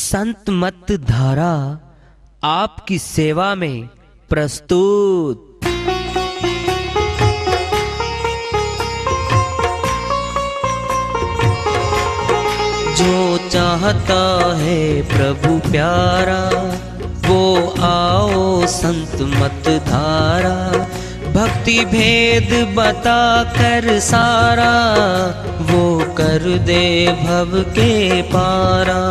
संत मत धारा आपकी सेवा में प्रस्तुत। जो चाहता है प्रभु प्यारा वो आओ संत मत धारा। भक्ति भेद बता कर सारा वो कर दे भव के पारा।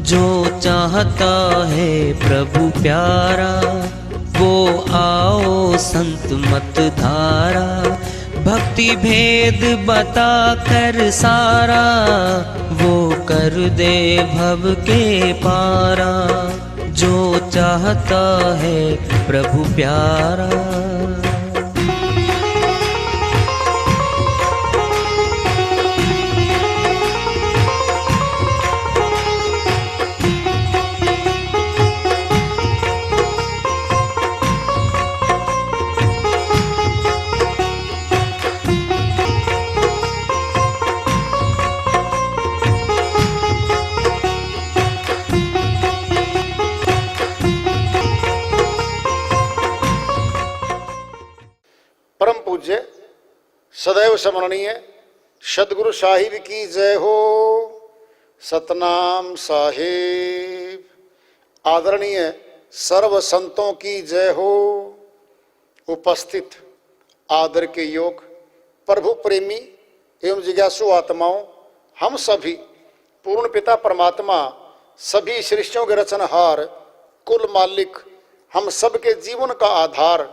जो चाहता है प्रभु प्यारा वो आओ संत मत धारा। भक्ति भेद बता कर सारा वो कर दे भव के पारा। जो चाहता है प्रभु प्यारा। परम पूज्य सदैव स्मरणीय सदगुरु साहिब की जय हो। सतनाम साहिब। आदरणीय सर्व संतों की जय हो। उपस्थित आदर के योग प्रभु प्रेमी एवं जिज्ञासु आत्माओं, हम सभी पूर्ण पिता परमात्मा सभी सृष्टियों के रचनहार कुल मालिक हम सबके जीवन का आधार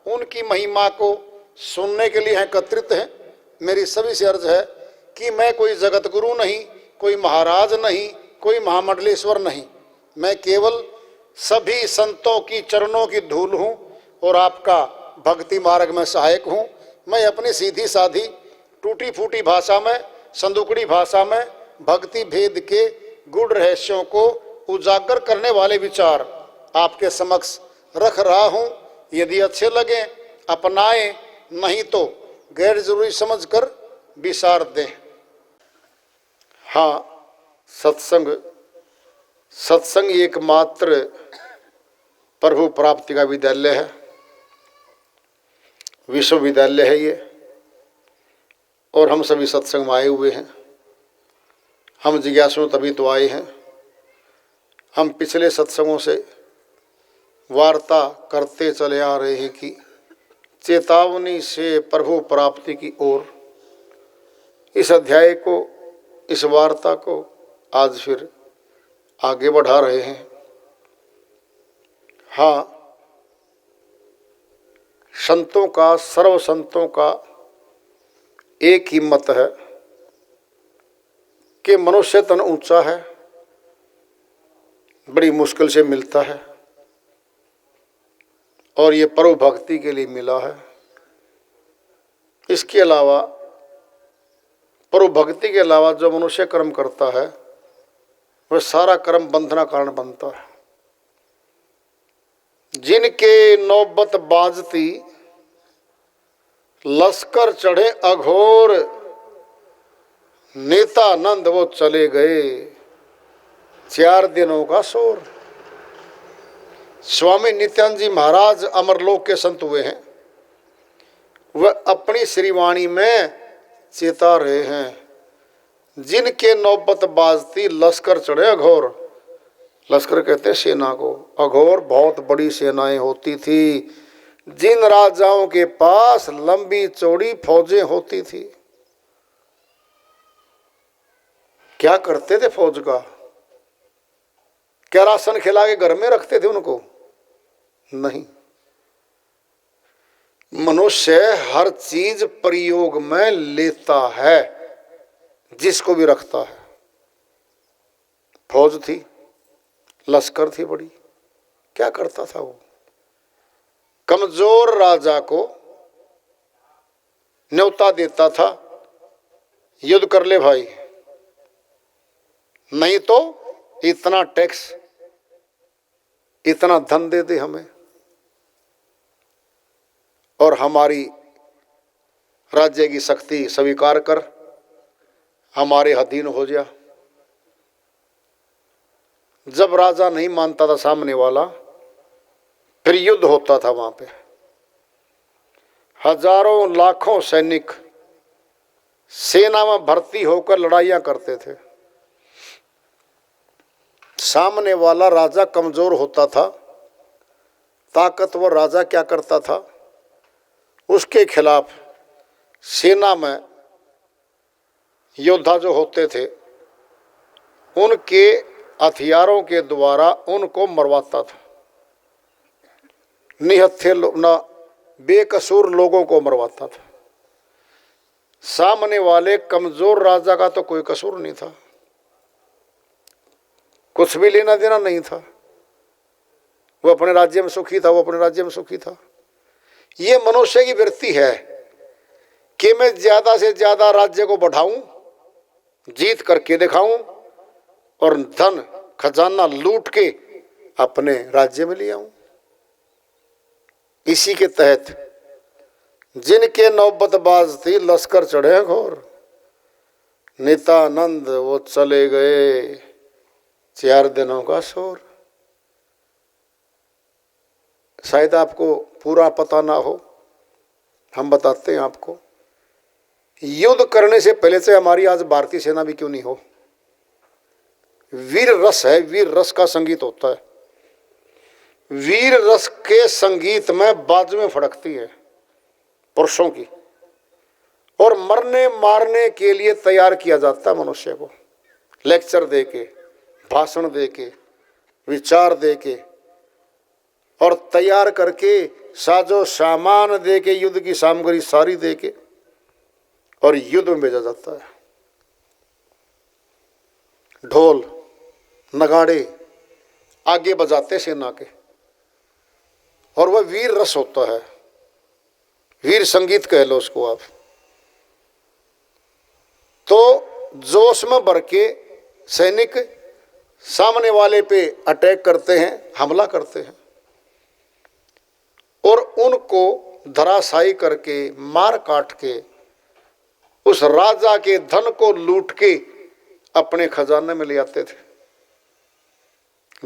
उनकी महिमा को सुनने के लिए एकत्रित हैं। मेरी सभी से अर्ज है कि मैं कोई जगत गुरु नहीं, कोई महाराज नहीं, कोई महामंडलेश्वर नहीं। मैं केवल सभी संतों की चरणों की धूल हूँ और आपका भक्ति मार्ग में सहायक हूँ। मैं अपनी सीधी साधी टूटी फूटी भाषा में, संदुकड़ी भाषा में भक्ति भेद के गूढ़ रहस्यों को उजागर करने वाले विचार आपके समक्ष रख रहा हूँ। यदि अच्छे लगे अपनाएं, नहीं तो गैर जरूरी समझकर विसार दें। हाँ, सत्संग एकमात्र प्रभु प्राप्ति का विद्यालय है, विश्वविद्यालय है ये। और हम सभी सत्संग में आए हुए हैं। हम जिज्ञासु तभी तो आए हैं। हम पिछले सत्संगों से वार्ता करते चले आ रहे हैं कि चेतावनी से प्रभु प्राप्ति की ओर। इस अध्याय को, इस वार्ता को आज फिर आगे बढ़ा रहे हैं। हाँ, संतों का, सर्व संतों का एक ही मत है कि मनुष्य तन ऊंचा है, बड़ी मुश्किल से मिलता है और ये प्रभु भक्ति के लिए मिला है। इसके अलावा, प्रभु भक्ति के अलावा जो मनुष्य कर्म करता है वह सारा कर्म बंधना कारण बनता है। जिनके नौबत बाजती लश्कर चढ़े अघोर, नेतानंद वो चले गए 4 दिनों का शोर। स्वामी नित्यानंद जी महाराज अमरलोक के संत हुए हैं। वह अपनी श्रीवाणी में चेता रहे हैं। जिनके नौबत बाजती लश्कर चढ़े अघोर। लश्कर कहते हैं सेना को। अघोर बहुत बड़ी सेनाएं होती थी। जिन राजाओं के पास लंबी चौड़ी फौजें होती थी। क्या करते थे फौज का? क्या राशन खिला के घर में रखते थे उनको? नहीं। मनुष्य हर चीज प्रयोग में लेता है, जिसको भी रखता है। फौज थी, लश्कर थी बड़ी। क्या करता था वो? कमजोर राजा को न्योता देता था, युद्ध कर ले भाई, नहीं तो इतना टैक्स, इतना धन दे दे हमें और हमारी राज्य की शक्ति स्वीकार कर हमारे अधीन हो जा। जब राजा नहीं मानता था सामने वाला, फिर युद्ध होता था वहां पे। हजारों लाखों सैनिक सेना में भर्ती होकर लड़ाइयां करते थे। सामने वाला राजा कमजोर होता था, ताकतवर राजा क्या करता था, उसके खिलाफ सेना में योद्धा जो होते थे उनके हथियारों के द्वारा उनको मरवाता था। निहत्थे ना बेकसूर लोगों को मरवाता था। सामने वाले कमजोर राजा का तो कोई कसूर नहीं था, कुछ भी लेना देना नहीं था। वो अपने राज्य में सुखी था, वो अपने राज्य में सुखी था। ये मनुष्य की वृत्ति है कि मैं ज्यादा से ज्यादा राज्य को बढ़ाऊं, जीत करके दिखाऊं और धन खजाना लूट के अपने राज्य में ले आऊं। इसी के तहत जिनके नौबतबाज थी लश्कर चढ़े घोर, नित्यानंद वो चले गए 4 दिनों का शोर। शायद आपको पूरा पता ना हो, हम बताते हैं आपको। युद्ध करने से पहले से हमारी आज भारतीय सेना भी क्यों नहीं हो, वीर रस है, वीर रस का संगीत होता है। वीर रस के संगीत में बाजुएं फड़कती है पुरुषों की, और मरने मारने के लिए तैयार किया जाता है मनुष्य को। लेक्चर दे के, भाषण दे के, विचार दे के और तैयार करके, साजो सामान दे के, युद्ध की सामग्री सारी दे के और युद्ध में भेजा जाता है। ढोल नगाड़े आगे बजाते सेना के, और वह वीर रस होता है, वीर संगीत कह लो उसको आप। तो जोश में भर के सैनिक सामने वाले पे अटैक करते हैं, हमला करते हैं और उनको धराशायी करके, मार काट के, उस राजा के धन को लूट के अपने खजाने में ले आते थे,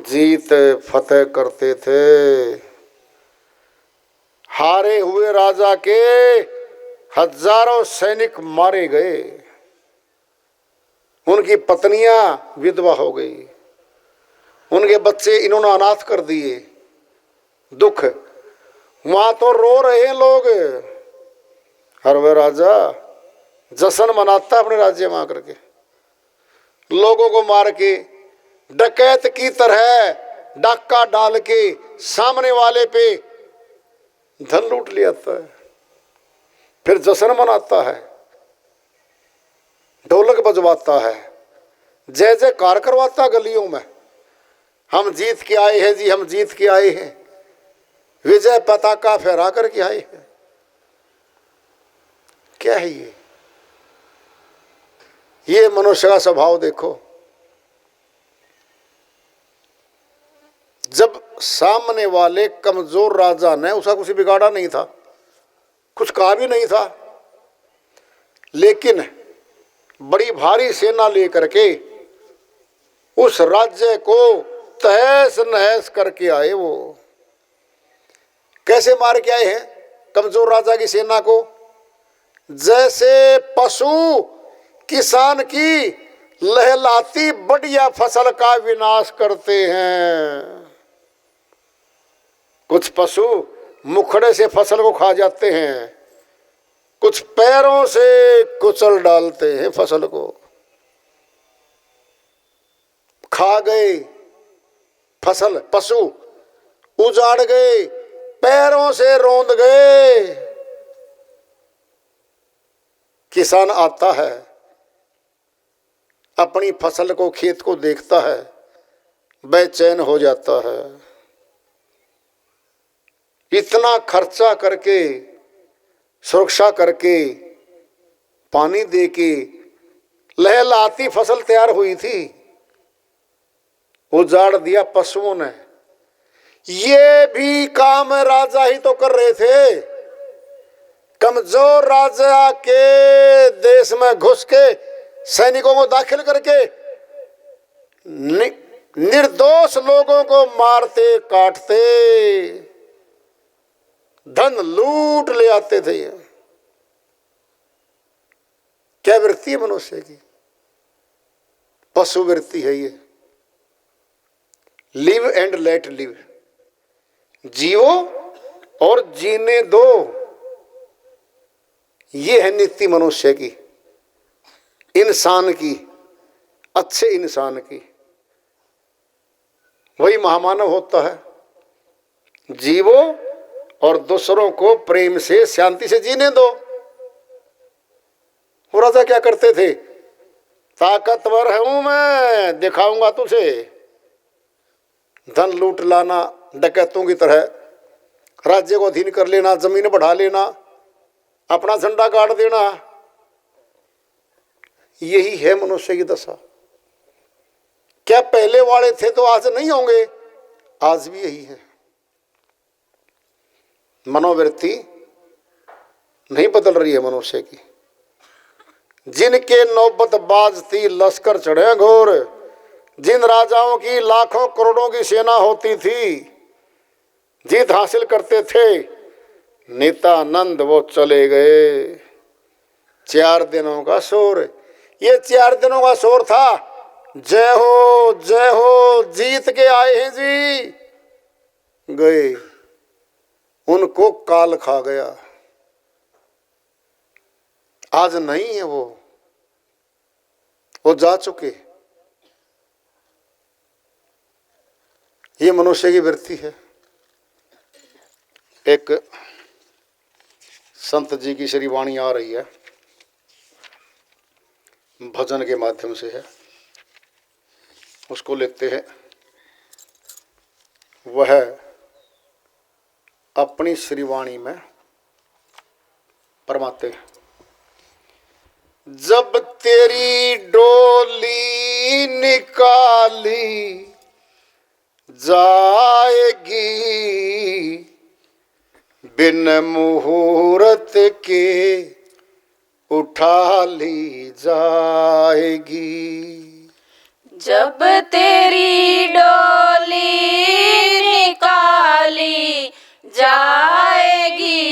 जीत फतेह करते थे। हारे हुए राजा के हजारों सैनिक मारे गए, उनकी पत्नियां विधवा हो गई, उनके बच्चे इन्होंने अनाथ कर दिए। दुख वहां तो रो रहे हैं लोग, हर वह राजा जश्न मनाता अपने राज्य में आकर के, लोगों को मार के डकैत की तरह डाका डाल के सामने वाले पे धन लूट ले आता है, फिर जश्न मनाता है, ढोलक बजवाता है, जय जयकार करवाता गलियों में, हम जीत के आए हैं जी, हम जीत के आए हैं, विजय पताका फहरा करके आए हैं। क्या है ये मनुष्य का स्वभाव देखो। जब सामने वाले कमजोर राजा ने, उसका कुछ बिगाड़ा नहीं था, कुछ कहा भी नहीं था, लेकिन बड़ी भारी सेना लेकर के उस राज्य को तहस नहस करके आए। वो कैसे मार के आए हैं कमजोर राजा की सेना को? जैसे पशु किसान की लहलाती बढ़िया फसल का विनाश करते हैं। कुछ पशु मुखड़े से फसल को खा जाते हैं, कुछ पैरों से कुचल डालते हैं फसल को, खा गए फसल, पशु उजाड़ गए, पैरों से रौंद गए। किसान आता है, अपनी फसल को, खेत को देखता है, बेचैन हो जाता है। इतना खर्चा करके, सुरक्षा करके, पानी देके लहलाती फसल तैयार हुई थी, उजाड़ दिया पशुओं ने। ये भी काम राजा ही तो कर रहे थे। कमजोर राजा के देश में घुस के सैनिकों को दाखिल करके निर्दोष लोगों को मारते काटते, धन लूट ले आते थे। क्या वृत्ति है मनुष्य की? पशु वृत्ति है ये। लिव एंड लेट लिव, जियो और जीने दो, ये है नीति मनुष्य की, इंसान की, अच्छे इंसान की। वही महामानव होता है। जीवो और दूसरों को प्रेम से शांति से जीने दो। वो राजा क्या करते थे? ताकतवर हूं मैं, दिखाऊंगा तुझे। धन लूट लाना, डकैतों की तरह राज्य को अधीन कर लेना, जमीन बढ़ा लेना, अपना झंडा गाड़ देना, यही है मनुष्य की दशा। क्या पहले वाले थे तो आज नहीं होंगे? आज भी यही है। मनोवृत्ति नहीं बदल रही है मनुष्य की। जिनके नौबत बाजती लश्कर चढ़े घोर, जिन राजाओं की लाखों करोड़ों की सेना होती थी, जीत हासिल करते थे, नित्यानंद वो चले गए। 4 दिनों का शोर, ये 4 दिनों का शोर था। जय हो, जीत के आए हैं जी, गए। उनको काल खा गया। आज नहीं है वो जा चुके। ये मनुष्य की वृत्ति है। एक संत जी की श्री वाणी आ रही है, भजन के माध्यम से है, उसको लेते हैं। वह अपनी श्रीवाणी में फरमाते हैं, जब तेरी डोली निकाली जाएगी, बिन मुहूर्त के उठा ली जाएगी। जब तेरी डोली निकाली जाएगी,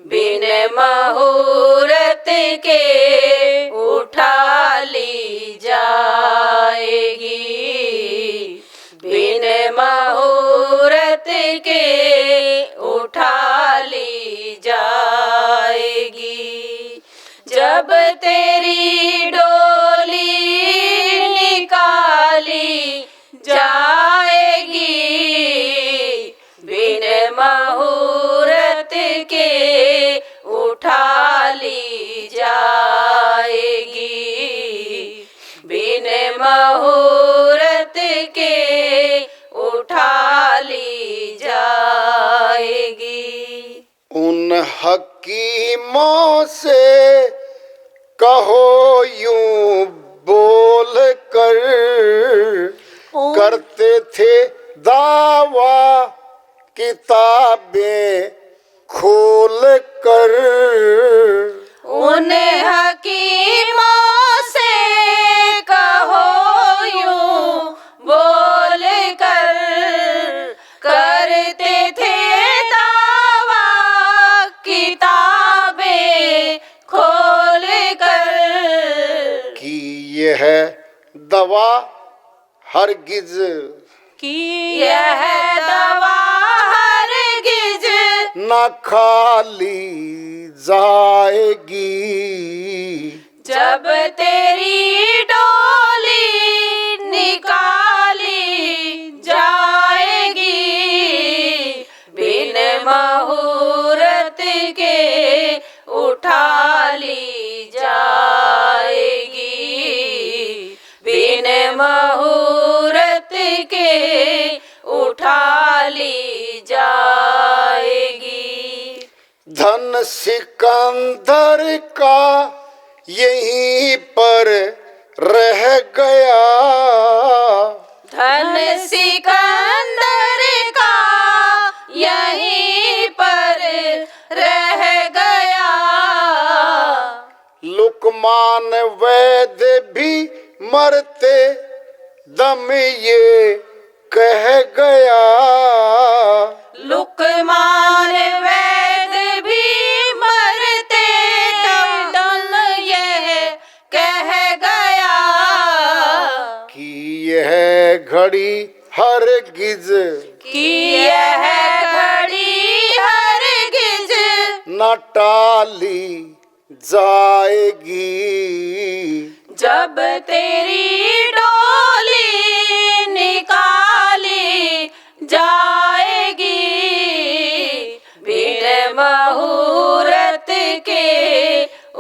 बिन मुहूर्त के उठा ली जाएगी, बिन मुहूर्त के उठा ली जाएगी। जब तेरी डोली निकाली जाएगी, बिन मुहूर्त के उठा ली जाएगी, बिन मुहूर्त के उठा ली जाएगी। उन हकीमों से कहो यूं बोल कर, करते थे दावा किताबें खोल कर। उन हकीमों से कहो यूं बोल कर, करते थे दावा किताबें खोल कर, कि यह दवा हरगिज, कि यह दवा हरगिज न खाली जाएगी। जब तेरी डोली निकाली जाएगी, बिन मुहूर्त के उठा ली जाएगी, बिन मुहूर्त के उठा ली जाएगी। धन सिकंदर का यहीं पर रह गया, धन सिकंदर का यहीं पर रह गया, लुकमान वैद भी मरते दम ये कह गया, लुकमान वैद भी मरते दम ये कह गया कि यह घड़ी हरगिज कि यह घड़ी हरगिज न टाली जाएगी। जब तेरी डोली निकाली जाएगी, बिन मुहूर्त के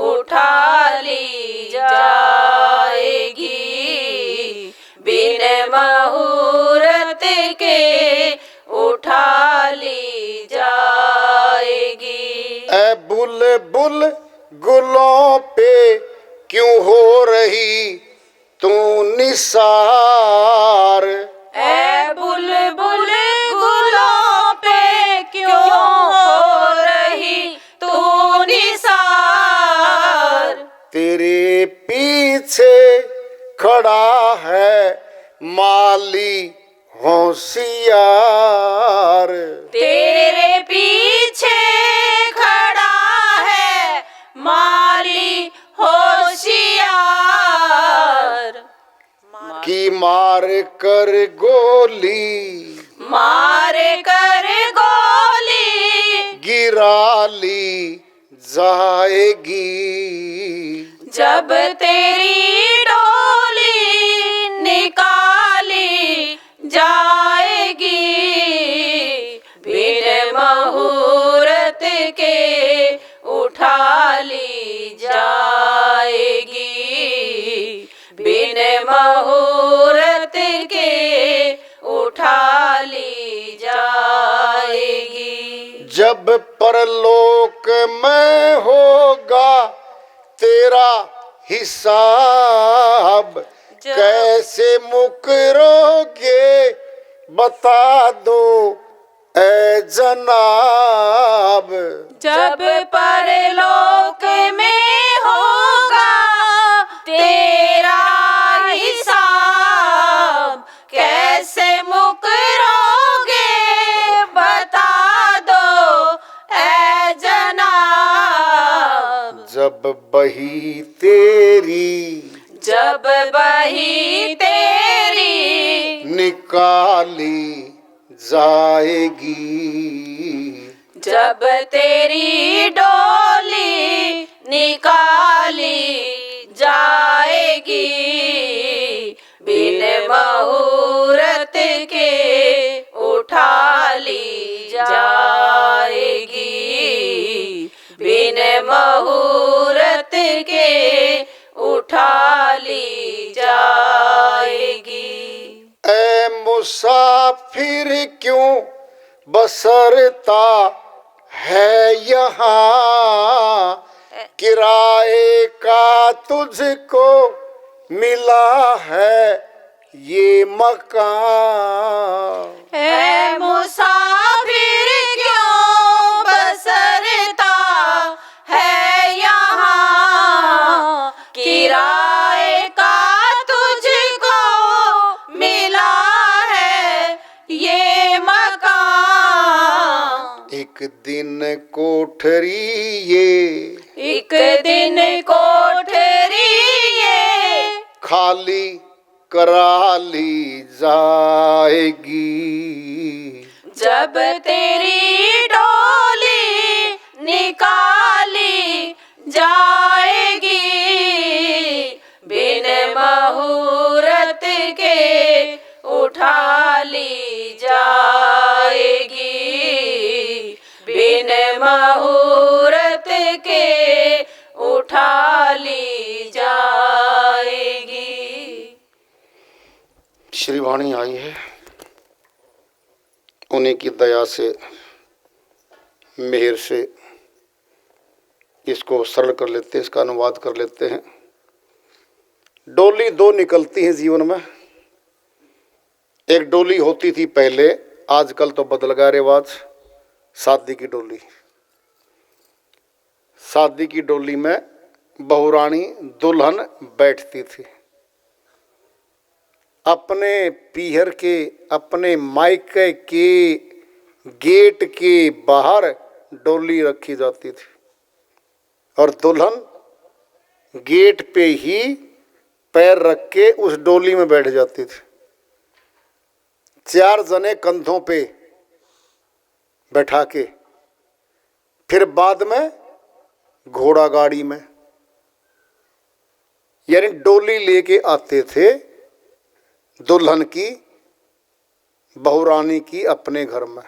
उठा ली जाएगी, बिन मुहूर्त के उठा ली जाएगी। ऐ बुलबुल गुलों पे क्यों हो रही तू निसार, ऐ बुलबुल गुलों पे क्यों हो रही तू निसार, तेरे पीछे खड़ा है माली होशियार, तेरे पीछे खड़ा है माली होशियार, की मार कर गोली मार कर गोली गिरा ली जाएगी। जब तेरी डोली निकाली जाएगी, बिन मुहूर्त के उठा ली जाएगी, बिन मुहूर्त के उठा ली जाएगी। जब परलोक में होगा तेरा हिसाब, कैसे मुकरोगे बता दो ऐ जनाब। जब परलोक में होगा तेरा हिसाब, कैसे मुकरोगे बता दो ऐ जनाब। जब बही तेरी जब बही तेरी निकाली जाएगी, जब तेरी डोली निकाली जाएगी, बिन मुहूर्त के उठा ली जाएगी, बिन मुहूर्त के उठा ली जाएगी। ऐ मुसाफिर क्यों बसरता है यहाँ, किराए का तुझको मिला है ये मकान। ऐ मुसाफिर क्यों बसरता है यहाँ, किराए का तुझको मिला है ये मकान। एक दिन कोठरी ये, एक दिन कोठरी ये खाली करा ली जाएगी। जब तेरी डोली निकाली जाएगी, बिन मुहूर्त के उठा ली जाएगी, बिन मुहूर्त के उठा ली जाएगी। श्री वाणी आई है, उन्हीं की दया से, मेहर से इसको सरल कर लेते हैं, इसका अनुवाद कर लेते हैं। डोली दो निकलती है जीवन में। एक डोली होती थी पहले, आजकल तो बदल गया रिवाज, शादी की डोली। शादी की डोली में बहुरानी दुल्हन बैठती थी। अपने पीहर के, अपने मायके के गेट के बाहर डोली रखी जाती थी और दुल्हन गेट पे ही पैर रख के उस डोली में बैठ जाती थी। 4 जने कंधों पे बैठा के, फिर बाद में घोड़ा गाड़ी में, यानी डोली लेके आते थे दुल्हन की, बहुरानी की अपने घर में।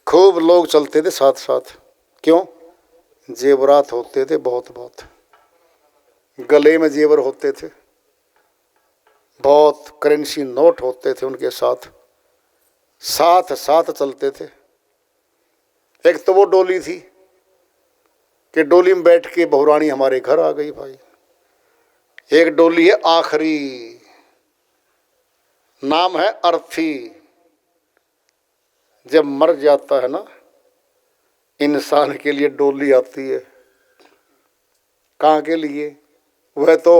खूब लोग चलते थे साथ साथ। क्यों? जेवरात होते थे बहुत बहुत, गले में जेवर होते थे, बहुत करेंसी नोट होते थे उनके साथ, साथ साथ चलते थे। एक तो वो डोली थी कि डोली में बैठ के बहुरानी हमारे घर आ गई भाई। एक डोली है आखिरी, नाम है अर्थी। जब मर जाता है ना इंसान के लिए डोली आती है। कहाँ के लिए? वह तो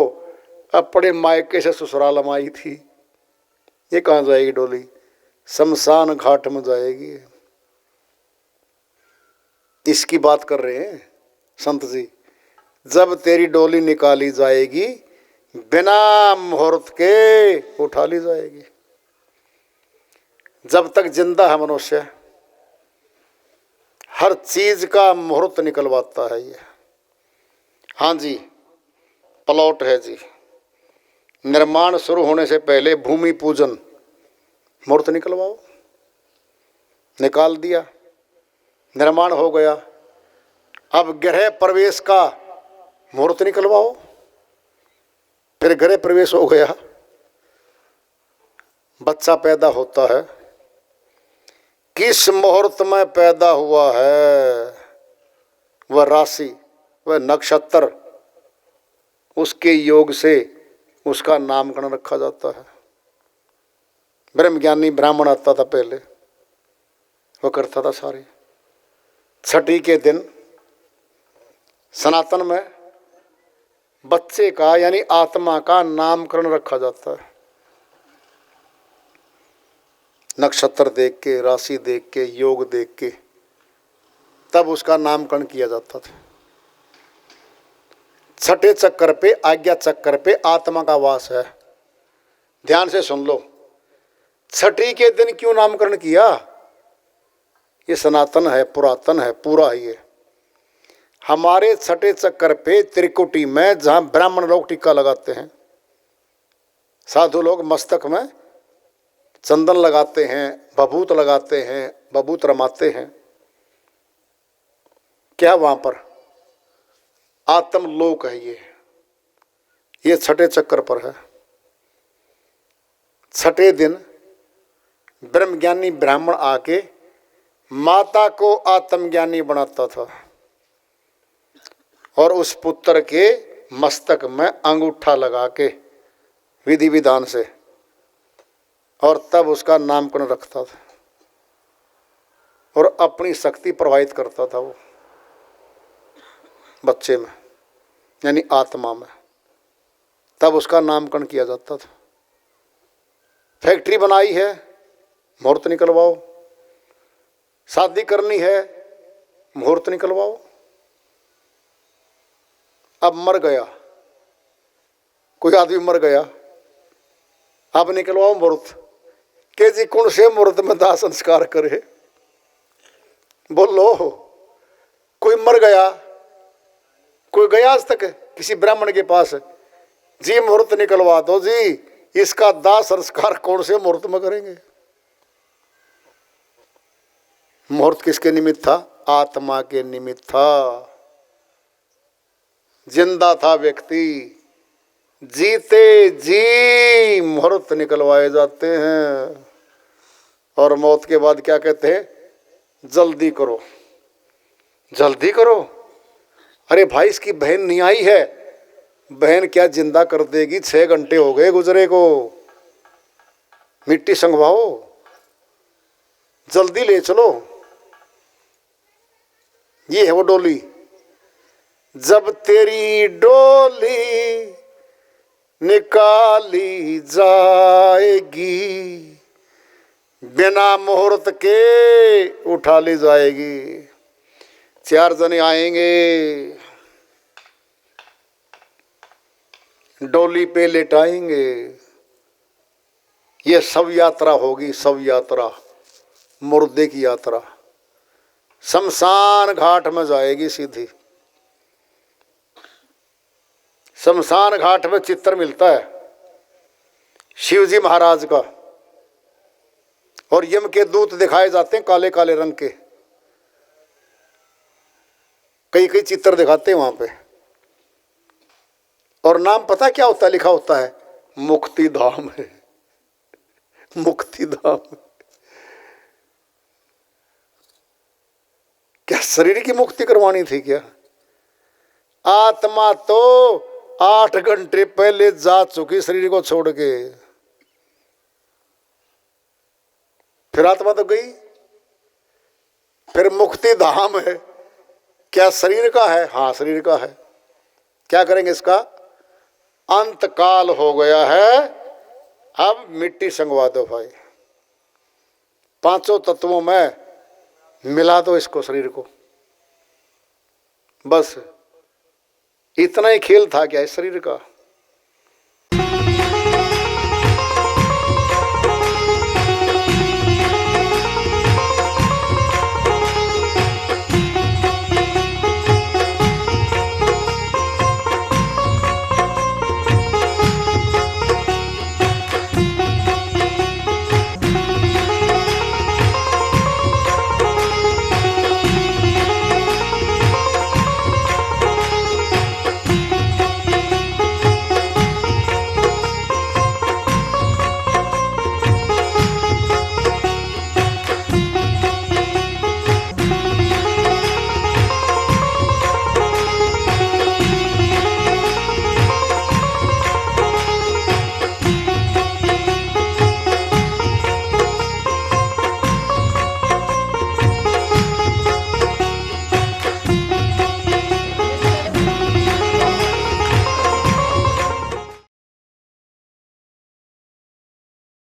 अपने मायके से ससुराल में आई थी, ये कहाँ जाएगी डोली? शमशान घाट में जाएगी। इसकी बात कर रहे हैं संत जी। जब तेरी डोली निकाली जाएगी बिना मुहूर्त के उठा ली जाएगी। जब तक जिंदा है मनुष्य हर चीज का मुहूर्त निकलवाता है ये। हाँ जी, प्लॉट है जी, निर्माण शुरू होने से पहले भूमि पूजन मुहूर्त निकलवाओ, निकाल दिया, निर्माण हो गया। अब गृह प्रवेश का मुहूर्त निकलवाओ, फिर गृह प्रवेश हो गया, बच्चा पैदा होता है। किस मुहूर्त में पैदा हुआ है, वह राशि, वह नक्षत्र, उसके योग से उसका नामकरण रखा जाता है। ब्रह्मज्ञानी ब्राह्मण आता था पहले, वो करता था सारे। छठी के दिन सनातन में बच्चे का यानी आत्मा का नामकरण रखा जाता है। नक्षत्र देख के, राशि देख के, योग देख के तब उसका नामकरण किया जाता था। छठे चक्कर पे, आज्ञा चक्कर पे आत्मा का वास है। ध्यान से सुन लो, छठी के दिन क्यों नामकरण किया? ये सनातन है, पुरातन है, पूरा है ये। हमारे छठे चक्कर पे त्रिकुटी में जहां ब्राह्मण लोग टीका लगाते हैं, साधु लोग मस्तक में चंदन लगाते हैं, भभूत लगाते हैं, भभूत रमाते हैं, क्या वहां पर आत्मलोक है ये छठे चक्कर पर है। छठे दिन ब्रह्मज्ञानी ब्राह्मण आके माता को आत्मज्ञानी बनाता था और उस पुत्र के मस्तक में अंगूठा लगा के विधि विधान से, और तब उसका नामकरण रखता था और अपनी शक्ति प्रवाहित करता था वो बच्चे में यानी आत्मा में, तब उसका नामकरण किया जाता था। फैक्ट्री बनाई है, मुहूर्त निकलवाओ। शादी करनी है, मुहूर्त निकलवाओ। अब मर गया कोई आदमी, मर गया, अब निकलवाओ मुहूर्त के जी कौन से मुहूर्त में दाह संस्कार करे? बोलो, कोई मर गया, कोई गया आज तक किसी ब्राह्मण के पास, जी मुहूर्त निकलवा दो जी, इसका दाह संस्कार कौन से मुहूर्त में करेंगे? मुहूर्त किसके निमित्त था? आत्मा के निमित्त था। जिंदा था व्यक्ति, जीते जी मुहूर्त निकलवाए जाते हैं। और मौत के बाद क्या कहते हैं? जल्दी करो, जल्दी करो। अरे भाई, इसकी बहन नहीं आई है, बहन क्या जिंदा कर देगी? 6 घंटे हो गए गुजरे को, मिट्टी संगवाओ, जल्दी ले चलो। ये है वो डोली। जब तेरी डोली निकाली जाएगी, बिना मुहूर्त के उठा ली जाएगी। 4 जने आएंगे, डोली पे लेटाएंगे। ये सब यात्रा होगी, सब यात्रा, मुर्दे की यात्रा शमशान घाट में जाएगी सीधी। शमशान घाट में चित्र मिलता है शिवजी महाराज का, और यम के दूत दिखाए जाते हैं काले काले रंग के। कई कई चित्र दिखाते हैं वहां पे, और नाम पता क्या होता है? लिखा होता है मुक्ति धाम है, मुक्ति धाम। क्या शरीर की मुक्ति करवानी थी क्या? आत्मा तो 8 घंटे पहले जा चुकी शरीर को छोड़ के, फिर आत्मा तो गई। फिर मुक्ति धाम है, क्या शरीर का है? हाँ शरीर का है। क्या करेंगे इसका? अंत काल हो गया है, अब मिट्टी संगवा दो भाई, 5 तत्वों में मिला दो इसको, शरीर को। बस इतना ही खेल था क्या इस शरीर का?